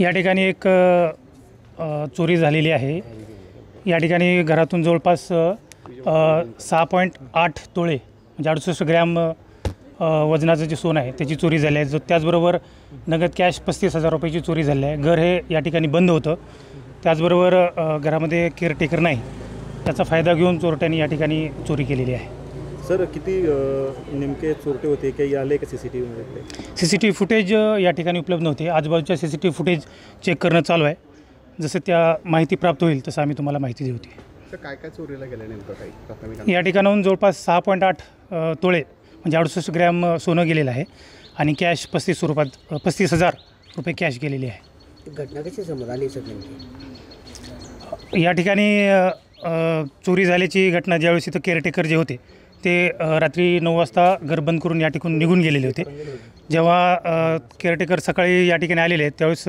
या ठिकाणी एक चोरी झालेली आहे। या ठिकाणी घरातून जवळपास 6.8 तोळे म्हणजे 68 ग्रॅम वजनाचं जे सोनं आहे त्याची चोरी झाली आहे। त्याचबरोबर नगद कॅश 35,000 रुपयाची चोरी झाली आहे। घर हे या ठिकाणी बंद होतं। त्याचबरोबर घरामध्ये केअरटेकर नाही, त्याचा फायदा घेऊन चोरट्यांनी या ठिकाणी चोरी केलेली आहे। सर किती नेमके चोरटे होते, काही आले का CCTVमध्ये? CCTV फुटेज या ठिकाणी उपलब्ध नव्हते। आजूबाजूच्या CCTV फुटेज चेक करणं चालू आहे। जसं त्या माहिती प्राप्त होईल तसं आम्ही तुम्हाला माहिती देऊ। तर काय काय चोरीला गेलं नेमकं काही? या ठिकाणाहून जवळपास 6.8 तोळे म्हणजे 68 ग्रॅम सोनं गेलेलं आहे आणि कॅश 35,000 रुपये कॅश गेलेली आहे। घटना कशी समोर आली सर नेमकी? या ठिकाणी चोरी झाल्याची घटना ज्यावेळेस इथं केअरटेकर जे होते ते रात्री 9 वाजता घर बंद करून या ठिकाणी निघून गेलेले होते। जेव्हा केअरटेकर सकाळी या ठिकाणी आलेले आहेत त्यावेळेस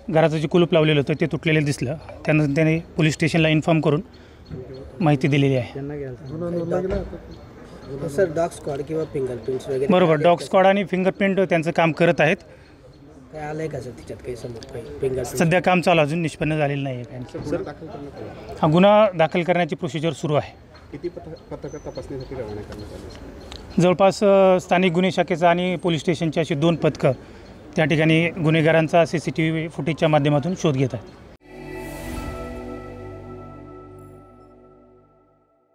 घराचं जे कुलूप लावलेलं होतं ते तुटलेलं दिसलं। त्यानंतर त्याने पोलीस स्टेशनला इन्फॉर्म करून माहिती दिलेली आहे। सर डॉग स्क्वॉड किंवा फिंगरप्रिंट्स वगैरे? बरोबर, डॉग स्क्वॉड आणि फिंगरप्रिंट त्यांचं काम करत आहेत। काय आलं आहे का सर त्याच्यात काही समोर काही फिंगरप्रिंट? सध्या काम चालू अजून निष्पन्न झालेलं नाही आहे। हा गुन्हा दाखल करण्याची प्रोसिजर सुरू आहे। किती पथकं तपासणीसाठी रवाना करण्यात आली? जवळपास स्थानिक गुन्हे शाखेचा आणि पोलीस स्टेशनची अशी 2 पथकं त्या ठिकाणी गुन्हेगारांचा CCTV फुटेजच्या माध्यमातून शोध घेत आहेत।